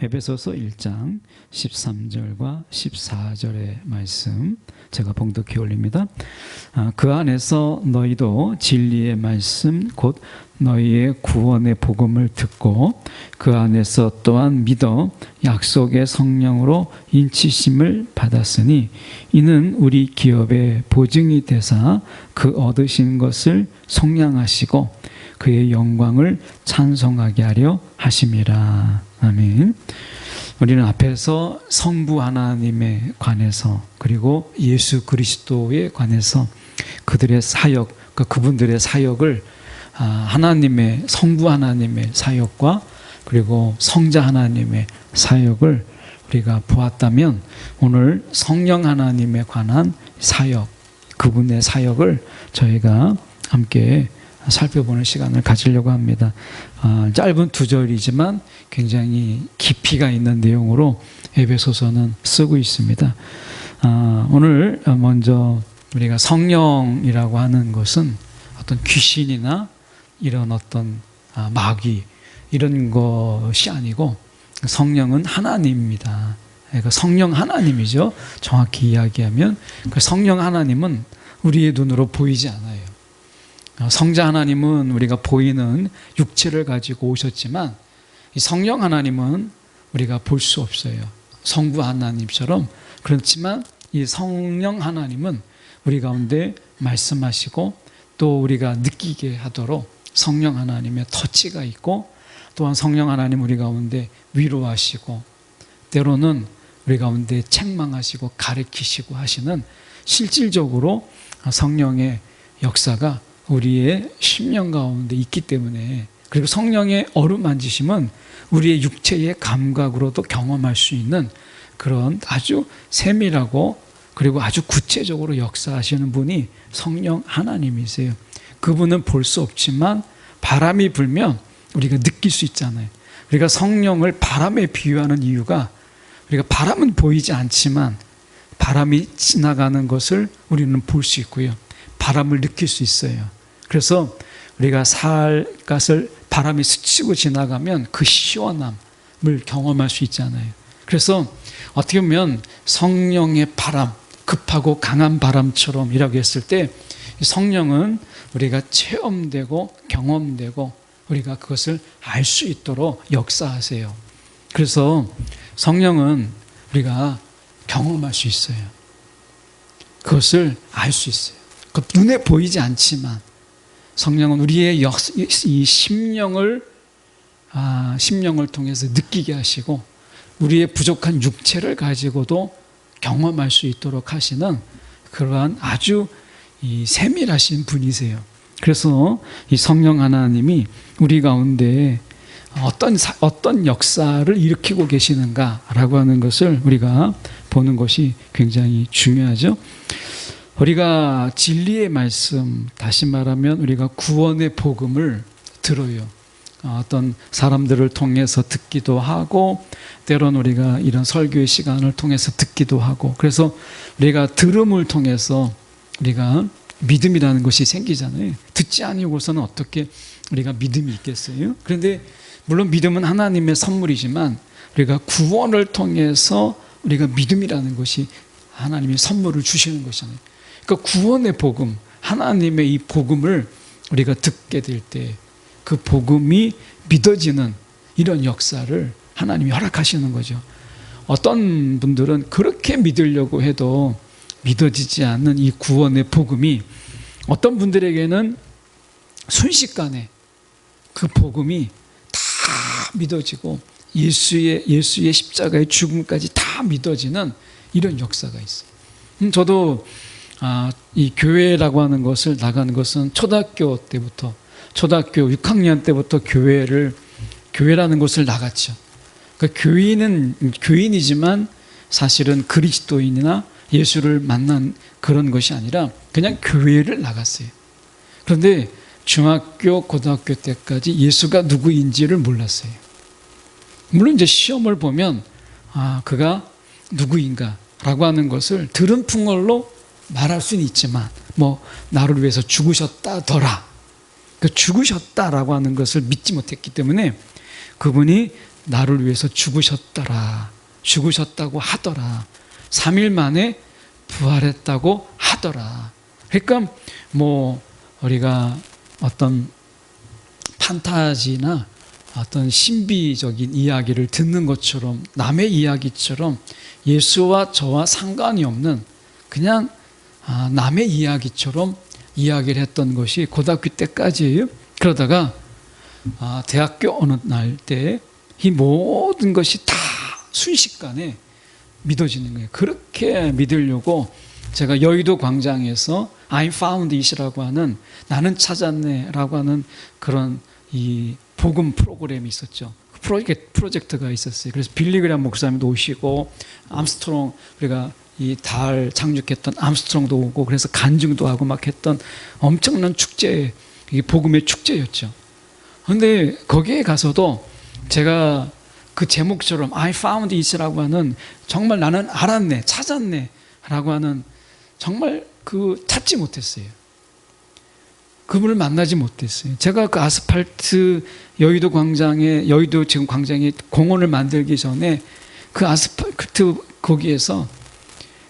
에베소서 1장 13절과 14절의 말씀 제가 봉독해 올립니다. 그 안에서 너희도 진리의 말씀 곧 너희의 구원의 복음을 듣고 그 안에서 또한 믿어 약속의 성령으로 인치심을 받았으니 이는 우리 기업의 보증이 되사 그 얻으신 것을 속량하시고 그의 영광을 찬송하게 하려 하심이라. 아멘. 우리는 앞에서 성부 하나님에 관해서 그리고 예수 그리스도에 관해서 그들의 사역, 그분들의 사역을 하나님의 성부 하나님의 사역과 그리고 성자 하나님의 사역을 우리가 보았다면 오늘 성령 하나님에 관한 사역, 그분의 사역을 저희가 함께 살펴보는 시간을 가지려고 합니다. 짧은 두 절이지만 굉장히 깊이가 있는 내용으로 에베소서는 쓰고 있습니다. 오늘 먼저 우리가 성령이라고 하는 것은 어떤 귀신이나 이런 어떤 마귀 이런 것이 아니고 성령은 하나님입니다. 그러니까 성령 하나님이죠. 정확히 이야기하면 그 성령 하나님은 우리의 눈으로 보이지 않아요. 성자 하나님은 우리가 보이는 육체를 가지고 오셨지만 이 성령 하나님은 우리가 볼 수 없어요. 성부 하나님처럼. 그렇지만 이 성령 하나님은 우리 가운데 말씀하시고 또 우리가 느끼게 하도록 성령 하나님의 터치가 있고 또한 성령 하나님 우리 가운데 위로하시고 때로는 우리 가운데 책망하시고 가르치시고 하시는 실질적으로 성령의 역사가 우리의 심령 가운데 있기 때문에 그리고 성령의 어루만지심은 우리의 육체의 감각으로도 경험할 수 있는 그런 아주 세밀하고 그리고 아주 구체적으로 역사하시는 분이 성령 하나님이세요. 그분은 볼 수 없지만 바람이 불면 우리가 느낄 수 있잖아요. 우리가 성령을 바람에 비유하는 이유가 우리가 바람은 보이지 않지만 바람이 지나가는 것을 우리는 볼 수 있고요. 바람을 느낄 수 있어요. 그래서 우리가 살갗을 바람이 스치고 지나가면 그 시원함을 경험할 수 있잖아요. 그래서 어떻게 보면 성령의 바람, 급하고 강한 바람처럼 이라고 했을 때 성령은 우리가 체험되고 경험되고 우리가 그것을 알 수 있도록 역사하세요. 그래서 성령은 우리가 경험할 수 있어요. 그것을 알 수 있어요. 그 눈에 보이지 않지만 성령은 우리의 이 심령을 통해서 느끼게 하시고 우리의 부족한 육체를 가지고도 경험할 수 있도록 하시는 그러한 아주 세밀하신 분이세요. 그래서 이 성령 하나님이 우리 가운데 어떤 역사를 일으키고 계시는가라고 하는 것을 우리가 보는 것이 굉장히 중요하죠. 우리가 진리의 말씀, 다시 말하면 우리가 구원의 복음을 들어요. 어떤 사람들을 통해서 듣기도 하고 때로는 우리가 이런 설교의 시간을 통해서 듣기도 하고 그래서 우리가 들음을 통해서 우리가 믿음이라는 것이 생기잖아요. 듣지 아니고서는 어떻게 우리가 믿음이 있겠어요? 그런데 물론 믿음은 하나님의 선물이지만 우리가 구원을 통해서 우리가 믿음이라는 것이 하나님의 선물을 주시는 것이잖아요. 그러니까 구원의 복음, 하나님의 이 복음을 우리가 듣게 될 때 그 복음이 믿어지는 이런 역사를 하나님이 허락하시는 거죠. 어떤 분들은 그렇게 믿으려고 해도 믿어지지 않는 이 구원의 복음이 어떤 분들에게는 순식간에 그 복음이 다 믿어지고 예수의 십자가의 죽음까지 다 믿어지는 이런 역사가 있어요. 저도 이 교회라고 하는 것을 나가는 것은 초등학교 6학년 때부터 교회라는 것을 나갔죠. 그러니까 교인이지만 사실은 그리스도인이나 예수를 만난 그런 것이 아니라 그냥 교회를 나갔어요. 그런데 중학교, 고등학교 때까지 예수가 누구인지를 몰랐어요. 물론 이제 시험을 보면 그가 누구인가라고 하는 것을 들은 풍월로 말할 수는 있지만 나를 위해서 죽으셨다더라. 그 죽으셨다라고 하는 것을 믿지 못했기 때문에 그분이 나를 위해서 죽으셨다고 하더라. 3일 만에 부활했다고 하더라. 그러니까 뭐 우리가 어떤 판타지나 어떤 신비적인 이야기를 듣는 것처럼, 남의 이야기처럼 예수와 저와 상관이 없는 그냥 남의 이야기처럼 이야기를 했던 것이 고등학교 때까지예요. 그러다가 대학교 어느 날 때 이 모든 것이 다 순식간에 믿어지는 거예요. 그렇게 믿으려고 제가 여의도 광장에서 I found it이라고 하는, 나는 찾았네라고 하는 그런 이 복음 프로그램이 있었죠. 프로젝트가 있었어요. 그래서 빌리그램 목사님도 오시고, 암스트롱, 우리가 이 달 착륙했던 암스트롱도 오고, 그래서 간증도 하고 막 했던 엄청난 축제, 이게 복음의 축제였죠. 그런데 거기에 가서도 제가 그 제목처럼 I found it이라고 하는, 정말 나는 알았네, 찾았네 라고 하는, 정말 찾지 못했어요. 그분을 만나지 못했어요. 제가 그 아스팔트 여의도 지금 광장에 공원을 만들기 전에 그 아스팔트 거기에서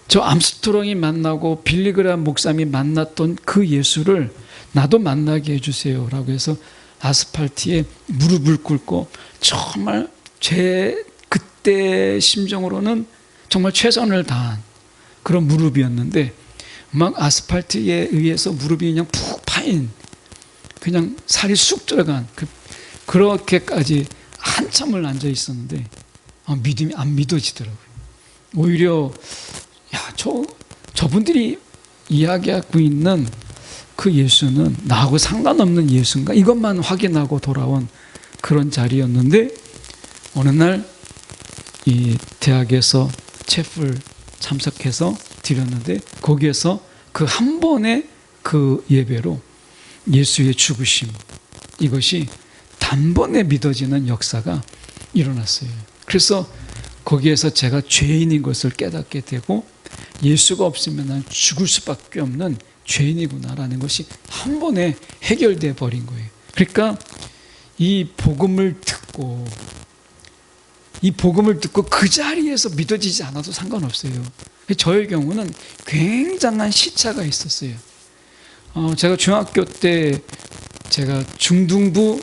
저 암스트롱이 만나고 빌리그램 목사님이 만났던 그 예수를 나도 만나게 해주세요 라고 해서 아스팔트에 무릎을 꿇고 정말 제 그때 심정으로는 정말 최선을 다한 그런 무릎이었는데, 막 아스팔트에 의해서 무릎이 그냥 푹 파인, 그냥 살이 쑥 들어간 그렇게까지 한참을 앉아 있었는데 믿음이 안 믿어지더라고요. 오히려 저분들이 이야기하고 있는 그 예수는 나하고 상관없는 예수인가? 이것만 확인하고 돌아온 그런 자리였는데, 어느 날 이 대학에서 채플 참석해서 드렸는데, 거기에서 그 한 번의 그 예배로 예수의 죽으심, 이것이 단번에 믿어지는 역사가 일어났어요. 그래서 거기에서 제가 죄인인 것을 깨닫게 되고, 예수가 없으면 난 죽을 수밖에 없는 죄인이구나라는 것이 한 번에 해결돼 버린 거예요. 그러니까 이 복음을 듣고 그 자리에서 믿어지지 않아도 상관없어요. 저의 경우는 굉장한 시차가 있었어요. 제가 중학교 때 제가 중등부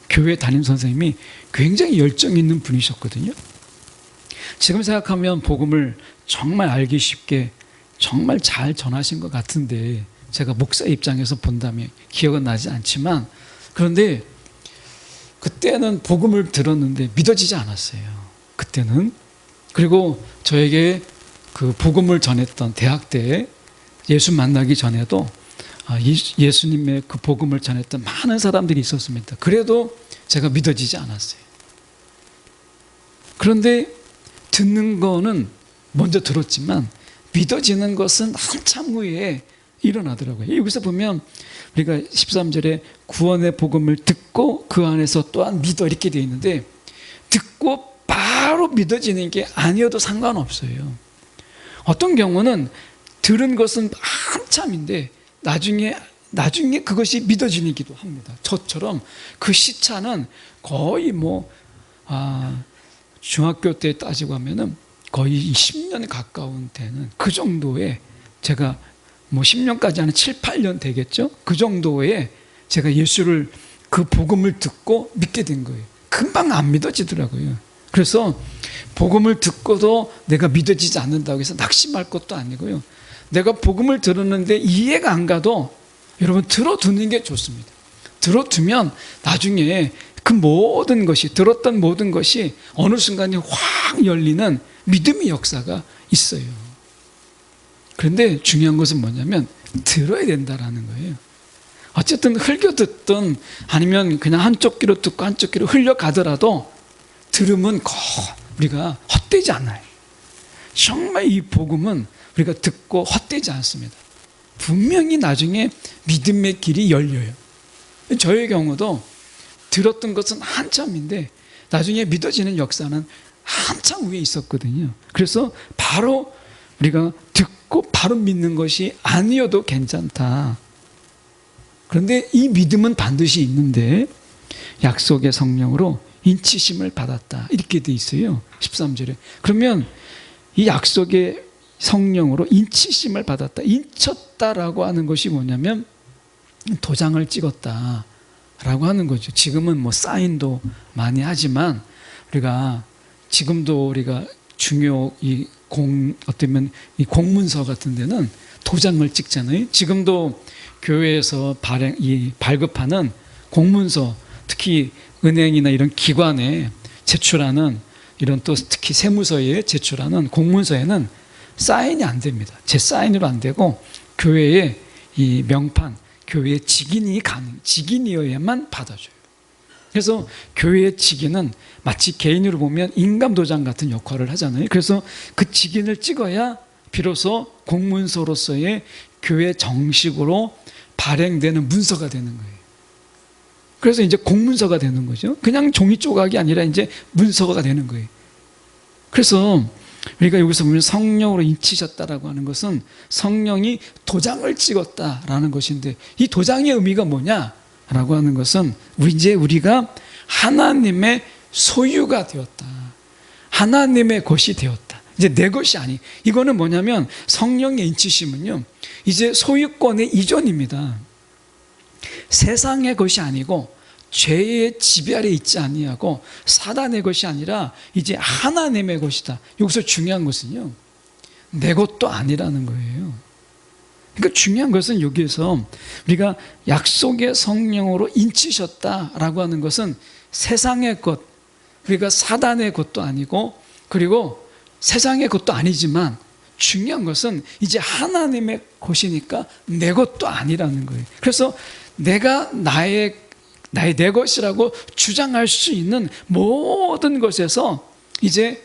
교회 담임 선생님이 굉장히 열정 있는 분이셨거든요. 지금 생각하면 복음을 정말 알기 쉽게 정말 잘 전하신 것 같은데, 제가 목사 입장에서 본다면 기억은 나지 않지만, 그런데 그때는 복음을 들었는데 믿어지지 않았어요. 그때는. 그리고 저에게 그 복음을 전했던 대학 때 예수 만나기 전에도 예수님의 그 복음을 전했던 많은 사람들이 있었습니다. 그래도 제가 믿어지지 않았어요. 그런데 듣는 거는 먼저 들었지만 믿어지는 것은 한참 후에 일어나더라고요. 여기서 보면 우리가 13절에 구원의 복음을 듣고 그 안에서 또한 믿어 이렇게 되어 있는데, 듣고 바로 믿어지는 게 아니어도 상관없어요. 어떤 경우는 들은 것은 한참인데 나중에 그것이 믿어지기도 합니다. 저처럼 그 시차는 거의 중학교 때 따지고 하면은 거의 10년 가까운 되는 그 정도의, 제가 10년까지 하는 7, 8년 되겠죠? 그 정도의 제가 예수를, 그 복음을 듣고 믿게 된 거예요. 금방 안 믿어지더라고요. 그래서 복음을 듣고도 내가 믿어지지 않는다고 해서 낙심할 것도 아니고요. 내가 복음을 들었는데 이해가 안 가도 여러분 들어두는 게 좋습니다. 들어두면 나중에 그 모든 것이, 들었던 모든 것이 어느 순간에 확 열리는 믿음의 역사가 있어요. 그런데 중요한 것은 뭐냐면 들어야 된다라는 거예요. 어쨌든 흘겨 듣든 아니면 그냥 한쪽 귀로 듣고 한쪽 귀로 흘려가더라도 들으면 우리가 헛되지 않아요. 정말 이 복음은 우리가 듣고 헛되지 않습니다. 분명히 나중에 믿음의 길이 열려요. 저의 경우도 들었던 것은 한참인데 나중에 믿어지는 역사는 한참 후에 있었거든요. 그래서 바로 우리가 듣고 바로 믿는 것이 아니어도 괜찮다. 그런데 이 믿음은 반드시 있는데 약속의 성령으로 인치심을 받았다. 이렇게 돼 있어요. 13절에. 그러면 이 약속의 성령으로 인치심을 받았다. 인쳤다라고 하는 것이 뭐냐면 도장을 찍었다 라고 하는 거죠. 지금은 뭐 사인도 많이 하지만 우리가 지금도 우리가 중요 어쩌면 이 공문서 같은 데는 도장을 찍잖아요. 지금도 교회에서 발급하는 공문서, 특히 은행이나 이런 기관에 제출하는 이런 또 특히 세무서에 제출하는 공문서에는 사인이 안 됩니다. 제 사인으로 안 되고 교회의 이 명판, 교회의 직인이어야만 받아줘요. 그래서 교회의 직인은 마치 개인으로 보면 인감도장 같은 역할을 하잖아요. 그래서 그 직인을 찍어야 비로소 공문서로서의 교회 정식으로 발행되는 문서가 되는 거예요. 그래서 이제 공문서가 되는 거죠. 그냥 종이 조각이 아니라 이제 문서가 되는 거예요. 그래서 우리가 여기서 보면 성령으로 인치셨다라고 하는 것은 성령이 도장을 찍었다라는 것인데, 이 도장의 의미가 뭐냐라고 하는 것은 이제 우리가 하나님의 소유가 되었다. 하나님의 것이 되었다. 이제 내 것이 아니. 이거는 뭐냐면 성령의 인치심은요, 이제 소유권의 이전입니다. 세상의 것이 아니고 죄의 지배 아래 있지 아니하고 사단의 것이 아니라 이제 하나님의 것이다. 여기서 중요한 것은요, 내 것도 아니라는 거예요. 그러니까 중요한 것은 여기에서 우리가 약속의 성령으로 인치셨다라고 하는 것은 세상의 것, 우리가 사단의 것도 아니고 그리고 세상의 것도 아니지만 중요한 것은 이제 하나님의 것이니까 내 것도 아니라는 거예요. 그래서 내가 내 것이라고 주장할 수 있는 모든 것에서 이제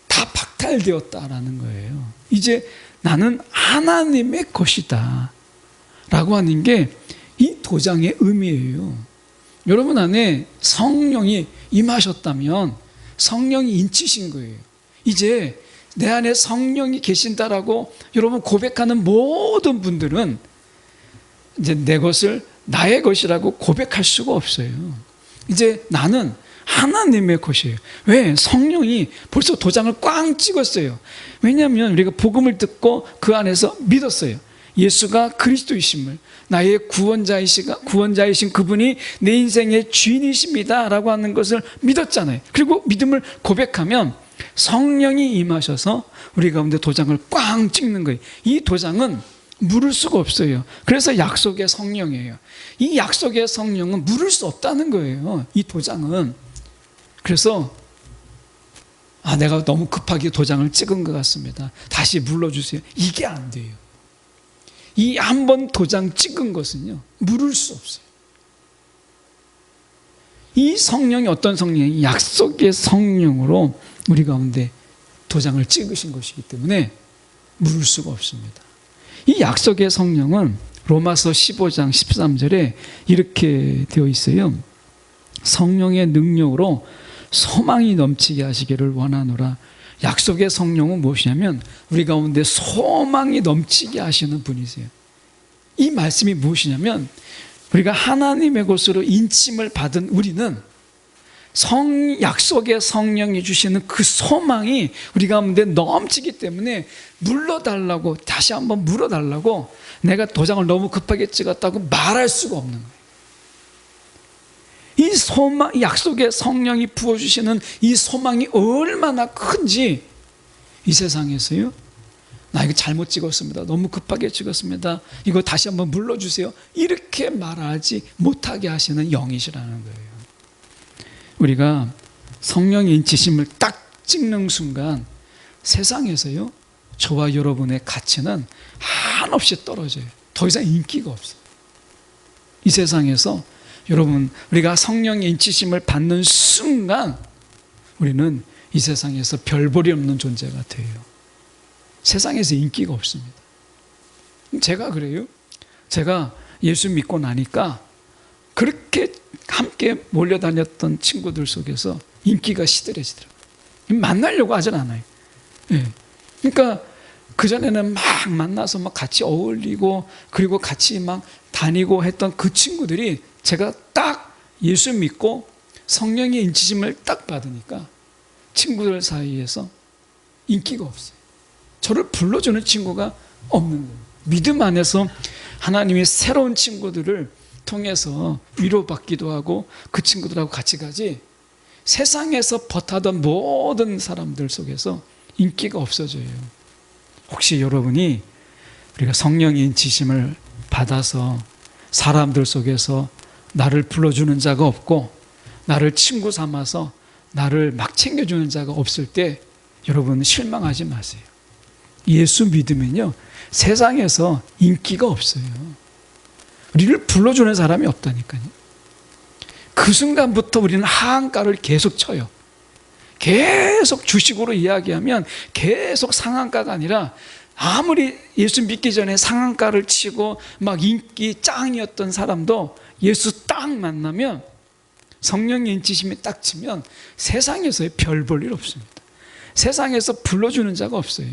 다 박탈되었다라는 거예요. 이제 나는 하나님의 것이다 라고 하는 게 이 도장의 의미예요. 여러분 안에 성령이 임하셨다면 성령이 인치신 거예요. 이제 내 안에 성령이 계신다라고 여러분 고백하는 모든 분들은 이제 내 것을 나의 것이라고 고백할 수가 없어요. 이제 나는 하나님의 것이에요. 왜? 성령이 벌써 도장을 꽝 찍었어요. 왜냐하면 우리가 복음을 듣고 그 안에서 믿었어요. 예수가 그리스도이심을, 나의 구원자이신 그분이 내 인생의 주인이십니다 라고 하는 것을 믿었잖아요. 그리고 믿음을 고백하면 성령이 임하셔서 우리 가운데 도장을 꽝 찍는 거예요. 이 도장은 물을 수가 없어요. 그래서 약속의 성령이에요. 이 약속의 성령은 물을 수 없다는 거예요. 이 도장은. 그래서 내가 너무 급하게 도장을 찍은 것 같습니다. 다시 물러주세요. 이게 안 돼요. 이 한 번 도장 찍은 것은요, 물을 수 없어요. 이 성령이 어떤 성령이? 약속의 성령으로 우리 가운데 도장을 찍으신 것이기 때문에 물을 수가 없습니다. 이 약속의 성령은 로마서 15장 13절에 이렇게 되어 있어요. 성령의 능력으로 소망이 넘치게 하시기를 원하노라. 약속의 성령은 무엇이냐면 우리 가운데 소망이 넘치게 하시는 분이세요. 이 말씀이 무엇이냐면 우리가 하나님의 것으로 인침을 받은 우리는 약속의 성령이 주시는 그 소망이 우리 가운데 넘치기 때문에 물러달라고, 다시 한번 물어달라고 내가 도장을 너무 급하게 찍었다고 말할 수가 없는 거예요. 이 소망, 약속의 성령이 부어주시는 이 소망이 얼마나 큰지 이 세상에서요, 나 이거 잘못 찍었습니다. 너무 급하게 찍었습니다. 이거 다시 한번 물러주세요. 이렇게 말하지 못하게 하시는 영이시라는 거예요. 우리가 성령의 인치심을 딱 찍는 순간 세상에서요, 저와 여러분의 가치는 한없이 떨어져요. 더 이상 인기가 없어요. 이 세상에서 여러분, 우리가 성령의 인치심을 받는 순간 우리는 이 세상에서 별볼이 없는 존재가 돼요. 세상에서 인기가 없습니다. 제가 그래요. 제가 예수 믿고 나니까 그렇게 함께 몰려다녔던 친구들 속에서 인기가 시들해지더라고요. 만나려고 하진 않아요. 네. 그러니까 그전에는 막 만나서 막 같이 어울리고 그리고 같이 막 다니고 했던 그 친구들이 제가 딱 예수 믿고 성령의 인치심을 딱 받으니까 친구들 사이에서 인기가 없어요. 저를 불러주는 친구가 없는 거예요. 믿음 안에서 하나님이 새로운 친구들을 통해서 위로받기도 하고 그 친구들하고 같이 가지, 세상에서 버타던 모든 사람들 속에서 인기가 없어져요. 혹시 여러분이 우리가 성령의 인치심을 받아서 사람들 속에서 나를 불러주는 자가 없고 나를 친구 삼아서 나를 막 챙겨주는 자가 없을 때 여러분 실망하지 마세요. 예수 믿으면요, 세상에서 인기가 없어요. 우리를 불러주는 사람이 없다니까요. 그 순간부터 우리는 하한가를 계속 쳐요. 계속 주식으로 이야기하면 계속 상한가가 아니라, 아무리 예수 믿기 전에 상한가를 치고 막 인기 짱이었던 사람도 예수 딱 만나면, 성령의 인치심이 딱 치면 세상에서 별 볼 일 없습니다. 세상에서 불러주는 자가 없어요.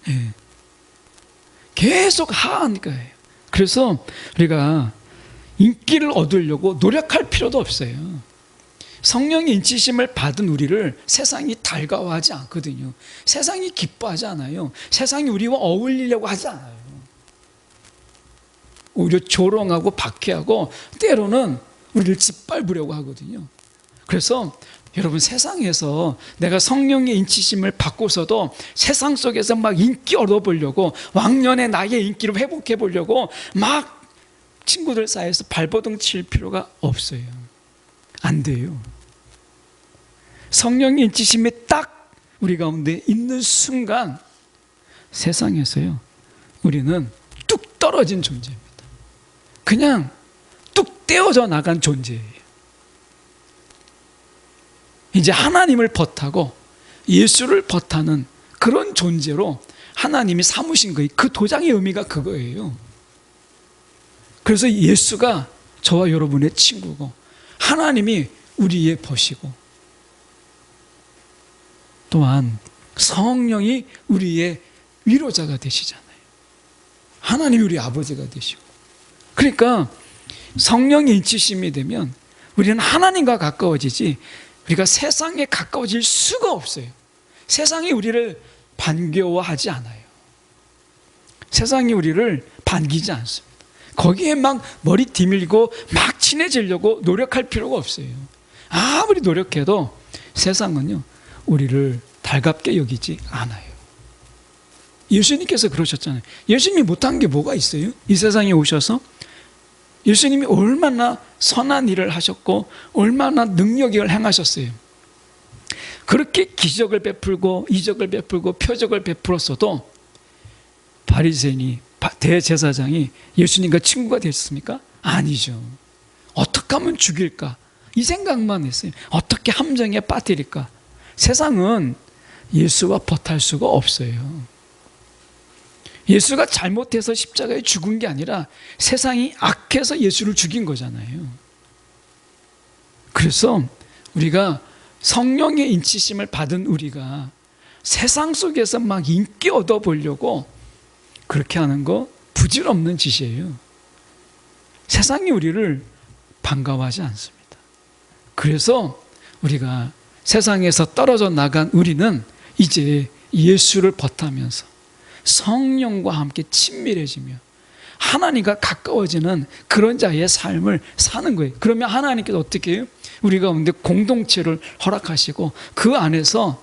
예. 계속 하한가예요. 그래서 우리가 인기를 얻으려고 노력할 필요도 없어요. 성령의 인치심을 받은 우리를 세상이 달가워하지 않거든요. 세상이 기뻐하지 않아요. 세상이 우리와 어울리려고 하지 않아요. 오히려 조롱하고 박해하고 때로는 우리를 짓밟으려고 하거든요. 그래서 여러분, 세상에서 내가 성령의 인치심을 받고서도 세상 속에서 막 인기 얻어보려고, 왕년의 나의 인기를 회복해 보려고 막 친구들 사이에서 발버둥 칠 필요가 없어요. 안 돼요. 성령의 인치심이 딱 우리 가운데 있는 순간 세상에서요, 우리는 뚝 떨어진 존재입니다. 그냥 뚝 떼어져 나간 존재예요. 이제 하나님을 버타고 예수를 버타는 그런 존재로 하나님이 삼으신 거예요. 그 도장의 의미가 그거예요. 그래서 예수가 저와 여러분의 친구고, 하나님이 우리의 벗이고, 또한 성령이 우리의 위로자가 되시잖아요. 하나님이 우리 아버지가 되시고. 그러니까 성령의 인치심이 되면 우리는 하나님과 가까워지지, 우리가 세상에 가까워질 수가 없어요. 세상이 우리를 반겨워하지 않아요. 세상이 우리를 반기지 않습니다. 거기에 막 머리 디밀고 막 친해지려고 노력할 필요가 없어요. 아무리 노력해도 세상은요, 우리를 달갑게 여기지 않아요. 예수님께서 그러셨잖아요. 예수님이 못한 게 뭐가 있어요? 이 세상에 오셔서 예수님이 얼마나 선한 일을 하셨고 얼마나 능력을 행하셨어요. 그렇게 기적을 베풀고 이적을 베풀고 표적을 베풀었어도 바리새인이, 대제사장이 예수님과 친구가 됐습니까? 아니죠. 어떻게 하면 죽일까? 이 생각만 했어요. 어떻게 함정에 빠뜨릴까? 세상은 예수와 버탈 수가 없어요. 예수가 잘못해서 십자가에 죽은 게 아니라 세상이 악해서 예수를 죽인 거잖아요. 그래서 우리가 성령의 인치심을 받은 우리가 세상 속에서 막 인기 얻어보려고 그렇게 하는 거 부질없는 짓이에요. 세상이 우리를 반가워하지 않습니다. 그래서 우리가 세상에서 떨어져 나간 우리는 이제 예수를 버타면서 성령과 함께 친밀해지며 하나님과 가까워지는 그런 자의 삶을 사는 거예요. 그러면 하나님께서 어떻게 해요? 우리 가운데 공동체를 허락하시고 그 안에서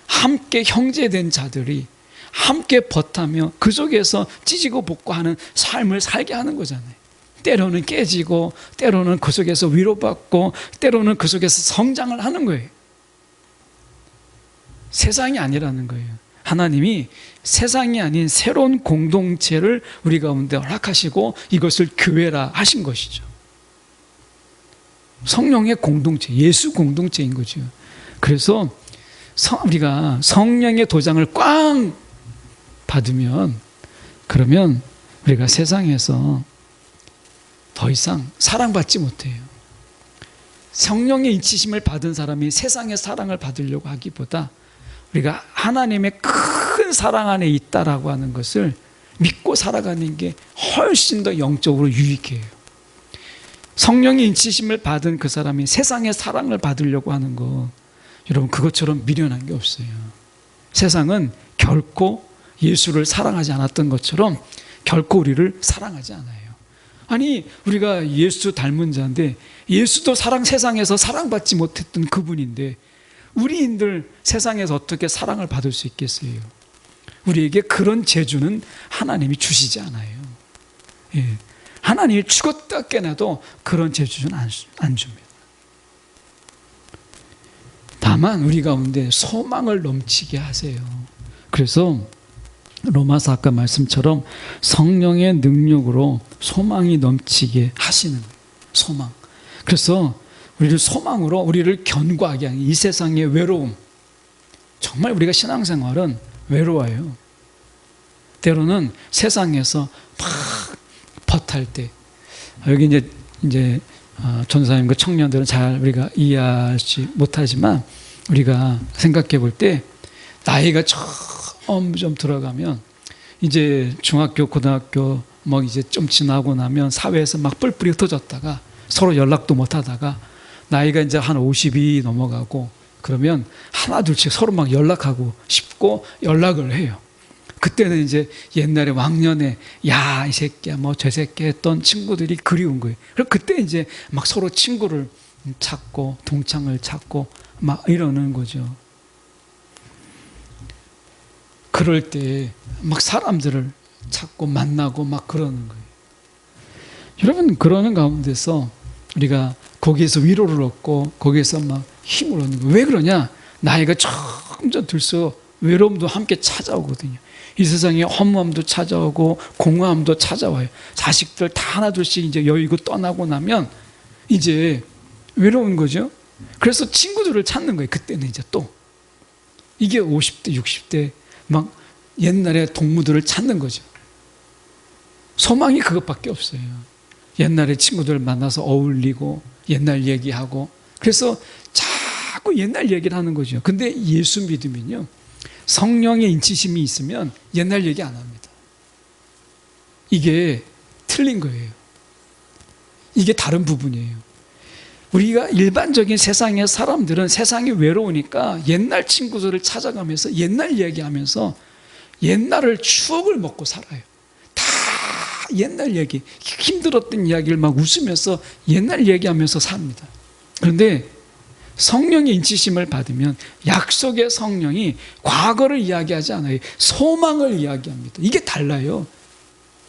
함께 형제된 자들이 함께 버타며 그 속에서 찢고 볶고하는 삶을 살게 하는 거잖아요. 때로는 깨지고 때로는 그 속에서 위로받고 때로는 그 속에서 성장을 하는 거예요. 세상이 아니라는 거예요. 하나님이 세상이 아닌 새로운 공동체를 우리 가운데 허락하시고 이것을 교회라 하신 것이죠. 성령의 공동체, 예수 공동체인 거죠. 그래서 우리가 성령의 도장을 꽝 받으면, 그러면 우리가 세상에서 더 이상 사랑받지 못해요. 성령의 인치심을 받은 사람이 세상의 사랑을 받으려고 하기보다 우리가 하나님의 큰 사랑 안에 있다라고 하는 것을 믿고 살아가는 게 훨씬 더 영적으로 유익해요. 성령의 인치심을 받은 그 사람이 세상의 사랑을 받으려고 하는 거, 여러분 그것처럼 미련한 게 없어요. 세상은 결코 예수를 사랑하지 않았던 것처럼 결코 우리를 사랑하지 않아요. 아니, 우리가 예수 닮은 자인데 예수도 세상에서 사랑받지 못했던 그분인데 우리인들 세상에서 어떻게 사랑을 받을 수 있겠어요? 우리에게 그런 재주는 하나님이 주시지 않아요. 예. 하나님이 죽었다 깨나도 그런 재주는 안 줍니다. 다만 우리 가운데 소망을 넘치게 하세요. 그래서 로마서 아까 말씀처럼 성령의 능력으로 소망이 넘치게 하시는 거예요. 소망. 그래서 우리를 소망으로 우리를 견고하게 하는 이 세상의 외로움. 정말 우리가 신앙생활은 외로워요. 때로는 세상에서 막 버탈 때, 여기 이제 전사님과 청년들은 잘 우리가 이해하지 못하지만 우리가 생각해 볼 때 나이가 점점 들어가면 이제 중학교, 고등학교 뭐 이제 좀 지나고 나면 사회에서 막 뿔뿔이 흩어졌다가 서로 연락도 못 하다가 나이가 이제 한 50이 넘어가고 그러면 하나 둘씩 서로 막 연락하고 싶고 연락을 해요. 그때는 이제 옛날에 왕년에 야, 이 새끼야, 뭐 저 새끼 했던 친구들이 그리운 거예요. 그리고 그때 이제 막 서로 친구를 찾고 동창을 찾고 막 이러는 거죠. 그럴 때 막 사람들을 찾고 만나고 막 그러는 거예요. 여러분, 그러는 가운데서 우리가 거기에서 위로를 얻고 거기에서 막 힘을 얻는 거예요. 왜 그러냐? 나이가 점점 들수록 외로움도 함께 찾아오거든요. 이 세상에 허무함도 찾아오고 공허함도 찾아와요. 자식들 다 하나 둘씩 이제 여의고 떠나고 나면 이제 외로운 거죠. 그래서 친구들을 찾는 거예요. 그때는 이제 또 이게 50대 60대 막 옛날에 동무들을 찾는 거죠. 소망이 그것밖에 없어요. 옛날에 친구들 만나서 어울리고 옛날 얘기하고, 그래서 자꾸 옛날 얘기를 하는 거죠. 근데 예수 믿으면요, 성령의 인치심이 있으면 옛날 얘기 안 합니다. 이게 틀린 거예요. 이게 다른 부분이에요. 우리가 일반적인 세상의 사람들은 세상이 외로우니까 옛날 친구들을 찾아가면서 옛날 얘기하면서 옛날을 추억을 먹고 살아요. 다 옛날 얘기, 힘들었던 이야기를 막 웃으면서 옛날 얘기하면서 삽니다. 그런데 성령의 인치심을 받으면 약속의 성령이 과거를 이야기하지 않아요. 소망을 이야기합니다. 이게 달라요.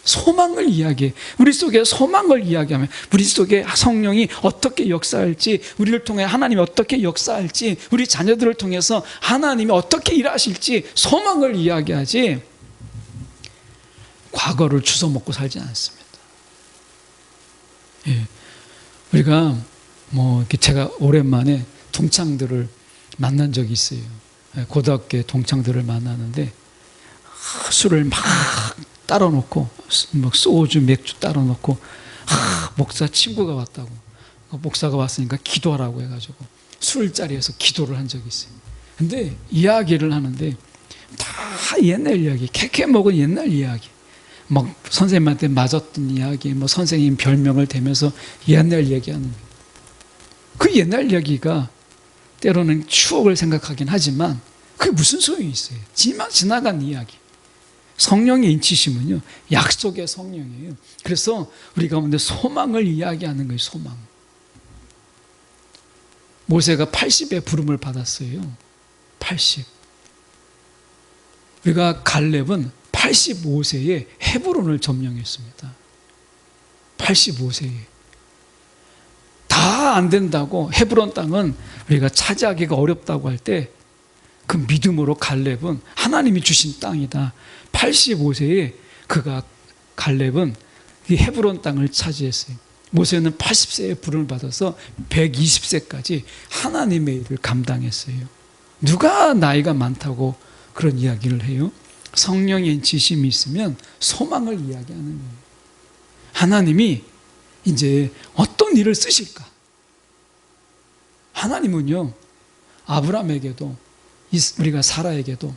소망을 이야기해. 우리 속에 소망을 이야기하면 우리 속에 성령이 어떻게 역사할지, 우리를 통해 하나님이 어떻게 역사할지, 우리 자녀들을 통해서 하나님이 어떻게 일하실지 소망을 이야기하지 과거를 주워 먹고 살지 않습니다. 예. 우리가 뭐 이렇게 제가 오랜만에 동창들을 만난 적이 있어요. 고등학교 동창들을 만나는데 술을 막 따라 놓고 막 소주, 맥주 따라 놓고 목사 친구가 왔다고, 목사가 왔으니까 기도하라고 해가지고 술자리에서 기도를 한 적이 있어요. 근데 이야기를 하는데 다 옛날 이야기, 캐캐 먹은 옛날 이야기, 막 선생님한테 맞았던 이야기, 뭐 선생님 별명을 대면서 옛날 얘기하는 거예요. 그 옛날 이야기가 때로는 추억을 생각하긴 하지만 그게 무슨 소용이 있어요? 지나간 이야기. 성령의 인치심은요, 약속의 성령이에요. 그래서 우리 가운데 소망을 이야기하는 거예요. 소망. 모세가 80의 부름을 받았어요. 80. 우리가 갈렙은 85세에 헤브론을 점령했습니다. 85세에. 다 안 된다고, 헤브론 땅은 우리가 차지하기가 어렵다고 할 때 그 믿음으로 갈렙은 하나님이 주신 땅이다. 85세에 갈렙은 이 헤브론 땅을 차지했어요. 모세는 80세에 부름을 받아서 120세까지 하나님의 일을 감당했어요. 누가 나이가 많다고 그런 이야기를 해요? 성령의 인치심이 있으면 소망을 이야기하는 거예요. 하나님이 이제 어떤 일을 쓰실까? 하나님은요, 아브라함에게도 우리가 사라에게도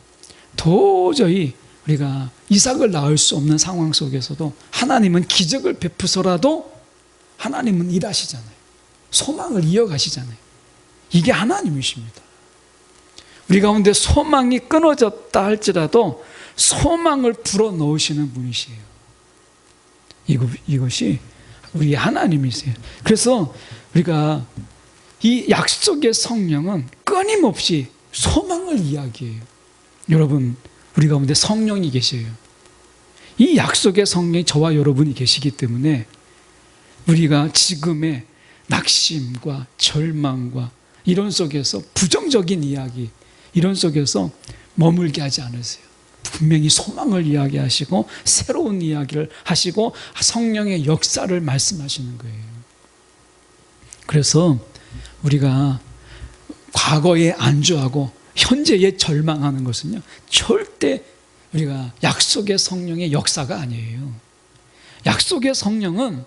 도저히 우리가 이삭을 낳을 수 없는 상황 속에서도 하나님은 기적을 베푸서라도 하나님은 일하시잖아요. 소망을 이어가시잖아요. 이게 하나님이십니다. 우리 가운데 소망이 끊어졌다 할지라도 소망을 불어넣으시는 분이시에요. 이것이 우리 하나님이세요. 그래서 우리가 이 약속의 성령은 끊임없이 소망을 이야기해요. 여러분, 우리 가운데 성령이 계셔요. 이 약속의 성령이 저와 여러분이 계시기 때문에 우리가 지금의 낙심과 절망과 이런 속에서 부정적인 이야기, 이런 속에서 머물게 하지 않으세요. 분명히 소망을 이야기하시고 새로운 이야기를 하시고 성령의 역사를 말씀하시는 거예요. 그래서 우리가 과거에 안주하고 현재에 절망하는 것은요, 절대 우리가 약속의 성령의 역사가 아니에요. 약속의 성령은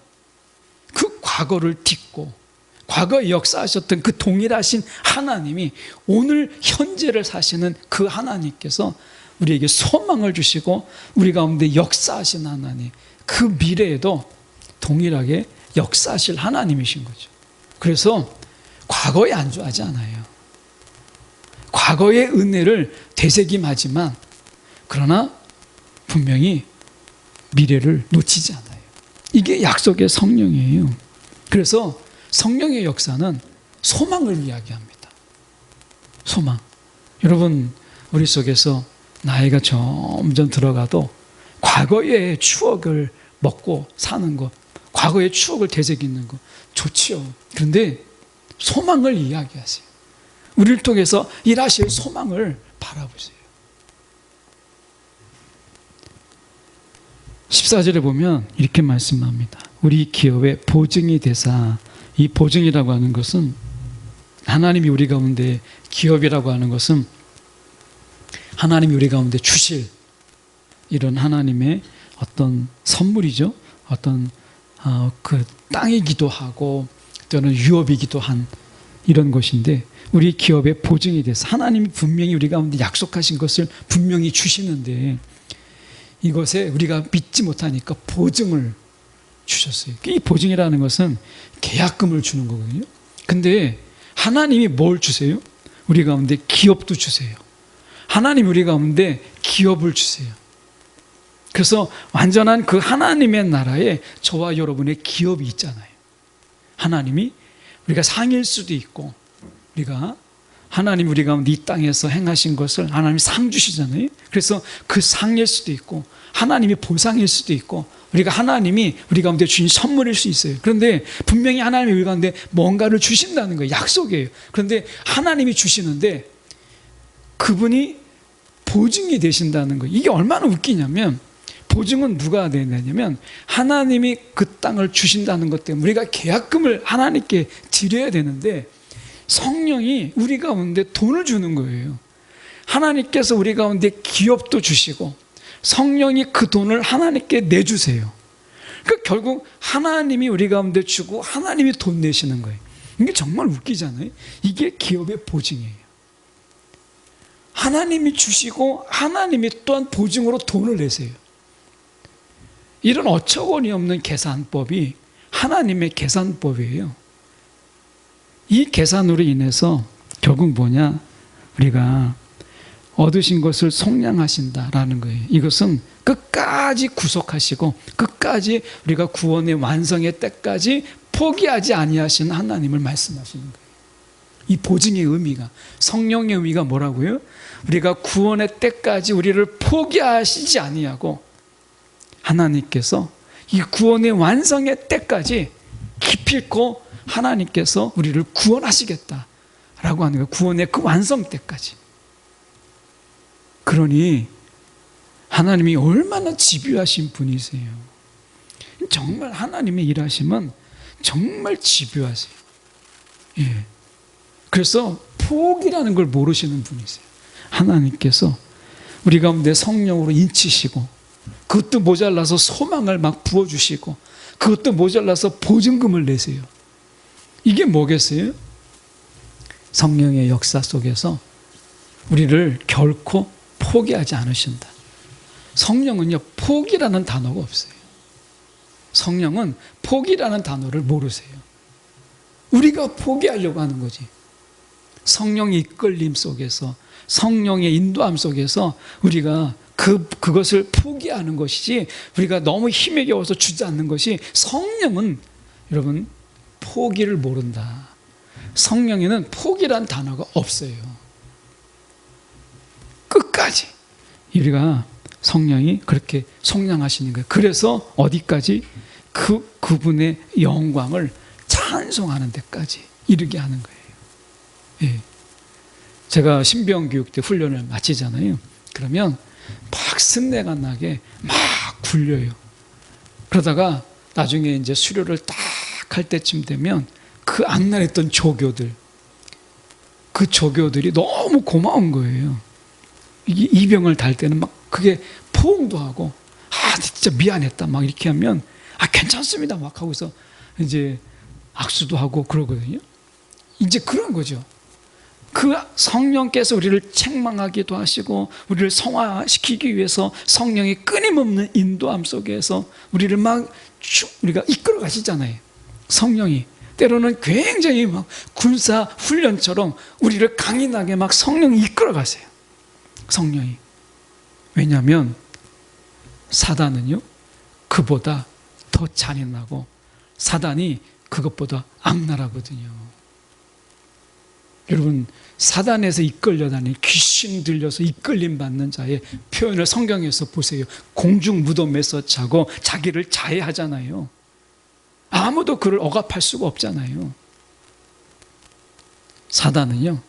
그 과거를 딛고 과거에 역사하셨던 그 동일하신 하나님이 오늘 현재를 사시는 그 하나님께서 우리에게 소망을 주시고 우리 가운데 역사하신 하나님, 그 미래에도 동일하게 역사하실 하나님이신 거죠. 그래서 과거에 안주하지 않아요. 과거의 은혜를 되새김하지만 그러나 분명히 미래를 놓치지 않아요. 이게 약속의 성령이에요. 그래서 성령의 역사는 소망을 이야기합니다. 소망. 여러분, 우리 속에서 나이가 점점 들어가도 과거의 추억을 먹고 사는 것, 과거의 추억을 되새기는 것 좋지요. 그런데 소망을 이야기하세요. 우리를 통해서 일하실 소망을 바라보세요. 14절에 보면 이렇게 말씀합니다. 우리 기업의 보증이 되사, 이 보증이라고 하는 것은 하나님이 우리 가운데, 기업이라고 하는 것은 하나님이 우리 가운데 주실 이런 하나님의 어떤 선물이죠. 어떤 그 땅이기도 하고 또는 유업이기도 한 이런 것인데, 우리 기업의 보증이 돼서 하나님이 분명히 우리 가운데 약속하신 것을 분명히 주시는데 이것에 우리가 믿지 못하니까 보증을 주셨어요. 이 보증이라는 것은 계약금을 주는 거거든요. 근데 하나님이 뭘 주세요? 우리 가운데 기업도 주세요. 하나님 우리 가운데 기업을 주세요. 그래서 완전한 그 하나님의 나라에 저와 여러분의 기업이 있잖아요. 하나님이 우리가 상일 수도 있고, 우리가 하나님 우리 가운데 이 땅에서 행하신 것을 하나님이 상 주시잖아요. 그래서 그 상일 수도 있고 하나님이 보상일 수도 있고 우리가 하나님이 우리 가운데 주신 선물일 수 있어요. 그런데 분명히 하나님이 우리 가운데 뭔가를 주신다는 거예요. 약속이에요. 그런데 하나님이 주시는데 그분이 보증이 되신다는 거예요. 이게 얼마나 웃기냐면, 보증은 누가 되냐면 하나님이 그 땅을 주신다는 것 때문에 우리가 계약금을 하나님께 드려야 되는데 성령이 우리 가운데 돈을 주는 거예요. 하나님께서 우리 가운데 기업도 주시고 성령이 그 돈을 하나님께 내주세요. 그러니까 결국 하나님이 우리 가운데 주고 하나님이 돈 내시는 거예요. 이게 정말 웃기잖아요. 이게 기업의 보증이에요. 하나님이 주시고 하나님이 또한 보증으로 돈을 내세요. 이런 어처구니 없는 계산법이 하나님의 계산법이에요. 이 계산으로 인해서 결국 뭐냐? 우리가 얻으신 것을 속량하신다라는 거예요. 이것은 끝까지 구속하시고 끝까지 우리가 구원의 완성의 때까지 포기하지 아니하시는 하나님을 말씀하시는 거예요. 이 보증의 의미가, 성령의 의미가 뭐라고요? 우리가 구원의 때까지 우리를 포기하시지 아니하고 하나님께서 이 구원의 완성의 때까지 기필코 하나님께서 우리를 구원하시겠다라고 하는 거예요. 구원의 그 완성 때까지. 그러니 하나님이 얼마나 집요하신 분이세요. 정말 하나님의 일하심은 정말 집요하세요. 예. 그래서 포기라는 걸 모르시는 분이세요. 하나님께서 우리 가운데 성령으로 인치시고 그것도 모자라서 소망을 막 부어주시고 그것도 모자라서 보증금을 내세요. 이게 뭐겠어요? 성령의 역사 속에서 우리를 결코 포기하지 않으신다. 성령은요, 포기라는 단어가 없어요. 성령은 포기라는 단어를 모르세요. 우리가 포기하려고 하는 거지. 성령의 이끌림 속에서, 성령의 인도함 속에서 우리가 그것을 포기하는 것이지, 우리가 너무 힘에 겨워서 주지 않는 것이, 성령은 여러분 포기를 모른다. 성령에는 포기란 단어가 없어요. 끝까지 우리가 성령이 그렇게 속량하시는 거예요. 그래서 어디까지? 그분의 영광을 찬송하는 데까지 이르게 하는 거예요. 예. 제가 신병교육 때 훈련을 마치잖아요. 그러면 막 쓴내가 나게 막 굴려요. 그러다가 나중에 이제 수료를 딱 할 때쯤 되면 그 안날했던 조교들, 그 조교들이 너무 고마운 거예요. 이병을 달 때는 막 그게 포옹도 하고, 진짜 미안했다 막 이렇게 하면, 괜찮습니다 막 하고서 이제 악수도 하고 그러거든요. 이제 그런 거죠. 그 성령께서 우리를 책망하기도 하시고 우리를 성화시키기 위해서 성령의 끊임없는 인도함 속에서 우리를 우리가 이끌어 가시잖아요. 성령이 때로는 굉장히 막 군사 훈련처럼 우리를 강인하게 막 성령이 이끌어 가세요. 성령이. 왜냐하면 사단은요, 그보다 더 잔인하고 사단이 그것보다 악랄하거든요. 여러분, 사단에서 이끌려다니 귀신 들려서 이끌림 받는 자의 표현을 성경에서 보세요. 공중 무덤에서 자고 자기를 자해하잖아요. 아무도 그를 억압할 수가 없잖아요. 사단은요,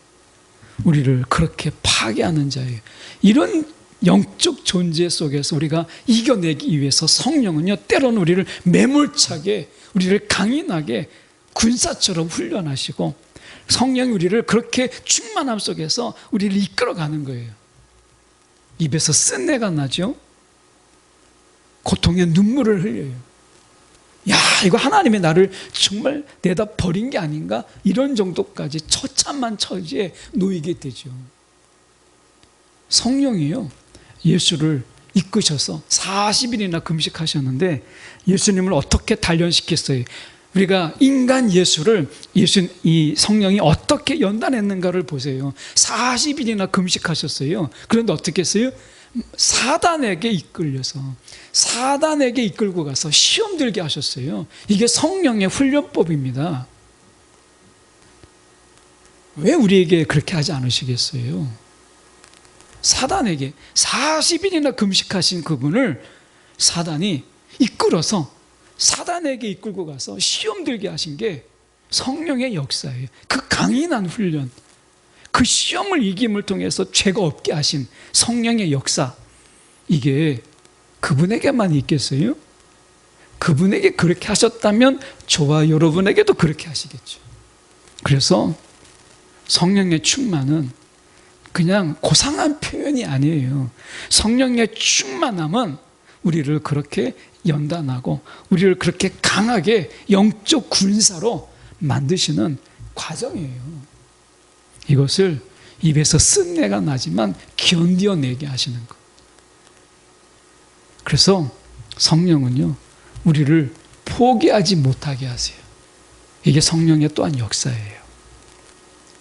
우리를 그렇게 파괴하는 자예요. 이런 영적 존재 속에서 우리가 이겨내기 위해서 성령은요, 때로는 우리를 매몰차게, 우리를 강인하게 군사처럼 훈련하시고, 성령이 우리를 그렇게 충만함 속에서 우리를 이끌어가는 거예요. 입에서 쓴내가 나죠. 고통의 눈물을 흘려요. 이거 하나님의 나를 정말 내다 버린 게 아닌가? 이런 정도까지 처참한 처지에 놓이게 되죠. 성령이요, 예수를 이끄셔서 40일이나 금식하셨는데 예수님을 어떻게 단련시켰어요? 우리가 인간 예수를 이 성령이 어떻게 연단했는가를 보세요. 40일이나 금식하셨어요. 그런데 어떻게 했어요? 사단에게 이끌고 가서 시험 들게 하셨어요. 이게 성령의 훈련법입니다. 왜 우리에게 그렇게 하지 않으시겠어요? 사단에게 40일이나 금식하신 그분을 사단이 이끌어서 사단에게 이끌고 가서 시험 들게 하신 게 성령의 역사예요. 그 강인한 훈련, 그 시험을 이김을 통해서 죄가 없게 하신 성령의 역사, 이게 그분에게만 있겠어요? 그분에게 그렇게 하셨다면 저와 여러분에게도 그렇게 하시겠죠. 그래서 성령의 충만은 그냥 고상한 표현이 아니에요. 성령의 충만함은 우리를 그렇게 연단하고 우리를 그렇게 강하게 영적 군사로 만드시는 과정이에요. 이것을 입에서 쓴내가 나지만 견뎌내게 하시는 것. 그래서 성령은요, 우리를 포기하지 못하게 하세요. 이게 성령의 또한 역사예요.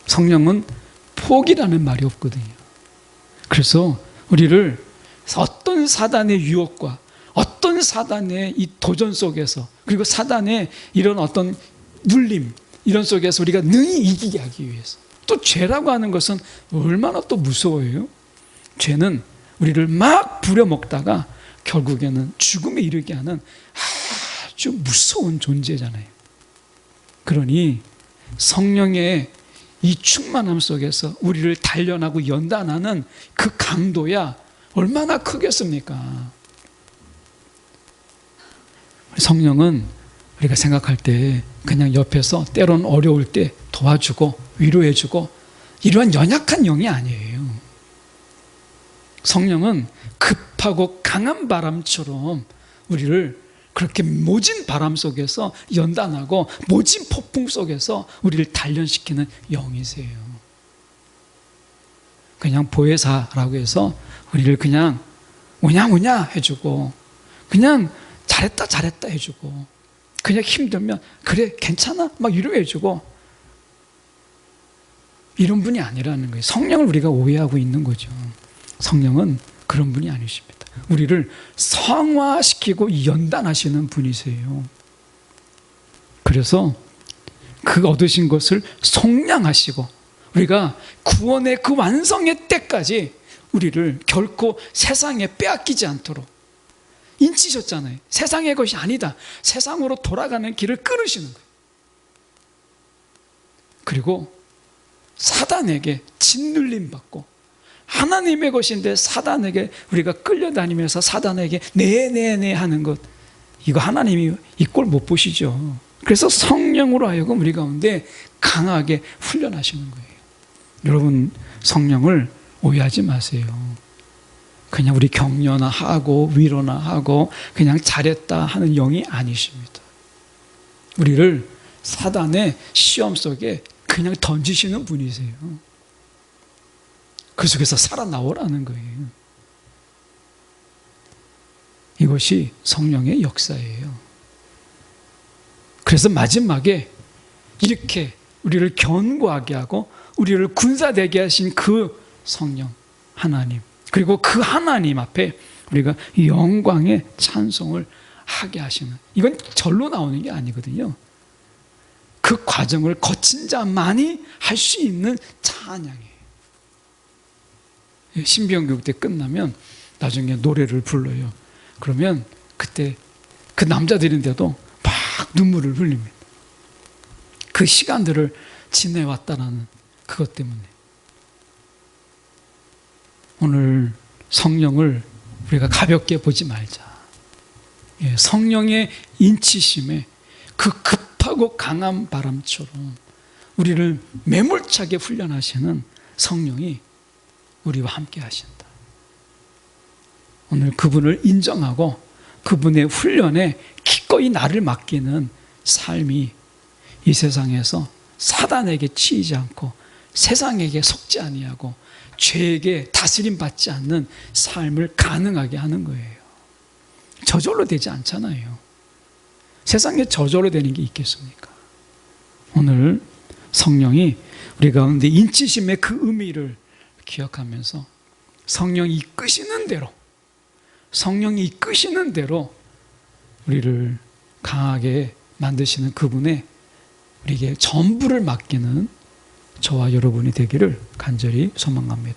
성령은 포기라는 말이 없거든요. 그래서 우리를 어떤 사단의 유혹과 어떤 사단의 이 도전 속에서, 그리고 사단의 이런 어떤 눌림, 이런 속에서 우리가 능히 이기게 하기 위해서, 또 죄라고 하는 것은 얼마나 또 무서워요. 죄는 우리를 막 부려먹다가 결국에는 죽음에 이르게 하는 아주 무서운 존재잖아요. 그러니 성령의 이 충만함 속에서 우리를 단련하고 연단하는 그 강도야 얼마나 크겠습니까? 성령은 우리가 생각할 때 그냥 옆에서 때로는 어려울 때 도와주고 위로해주고 이러한 연약한 영이 아니에요. 성령은 급하고 강한 바람처럼 우리를 그렇게 모진 바람 속에서 연단하고 모진 폭풍 속에서 우리를 단련시키는 영이세요. 그냥 보혜사라고 해서 우리를 그냥 오냐오냐 해주고 그냥 잘했다 잘했다 해주고, 그냥 힘들면 그래 괜찮아 막 위로해주고, 이런 분이 아니라는 거예요. 성령을 우리가 오해하고 있는 거죠. 성령은 그런 분이 아니십니다. 우리를 성화시키고 연단하시는 분이세요. 그래서 그 얻으신 것을 속량하시고, 우리가 구원의 그 완성의 때까지 우리를 결코 세상에 빼앗기지 않도록 인치셨잖아요. 세상의 것이 아니다, 세상으로 돌아가는 길을 끊으시는 거예요. 그리고 사단에게 짓눌림 받고, 하나님의 것인데 사단에게 우리가 끌려다니면서 사단에게 네네네 하는 것, 이거 하나님이 이 꼴 못 보시죠. 그래서 성령으로 하여금 우리 가운데 강하게 훈련하시는 거예요. 여러분, 성령을 오해하지 마세요. 그냥 우리 격려나 하고 위로나 하고 그냥 잘했다 하는 영이 아니십니다. 우리를 사단의 시험 속에 그냥 던지시는 분이세요. 그 속에서 살아나오라는 거예요. 이것이 성령의 역사예요. 그래서 마지막에 이렇게 우리를 견고하게 하고 우리를 군사되게 하신 그 성령 하나님, 그리고 그 하나님 앞에 우리가 영광의 찬송을 하게 하시는, 이건 절로 나오는 게 아니거든요. 그 과정을 거친 자만이 할 수 있는 찬양이에요. 신비연교육 때 끝나면 나중에 노래를 불러요. 그러면 그때 그 남자들인데도 막 눈물을 흘립니다. 그 시간들을 지내왔다라는 그것 때문에. 오늘 성령을 우리가 가볍게 보지 말자. 성령의 인치심에 그 급하고 강한 바람처럼 우리를 매몰차게 훈련하시는 성령이 우리와 함께 하신다. 오늘 그분을 인정하고 그분의 훈련에 기꺼이 나를 맡기는 삶이 이 세상에서 사단에게 치이지 않고 세상에게 속지 아니하고 죄에게 다스림 받지 않는 삶을 가능하게 하는 거예요. 저절로 되지 않잖아요. 세상에 저절로 되는 게 있겠습니까? 오늘 성령이 우리 가운데 인치심의 그 의미를 기억하면서 성령이 이끄시는 대로, 성령이 이끄시는 대로 우리를 강하게 만드시는 그분의 우리에게 전부를 맡기는 저와 여러분이 되기를 간절히 소망합니다.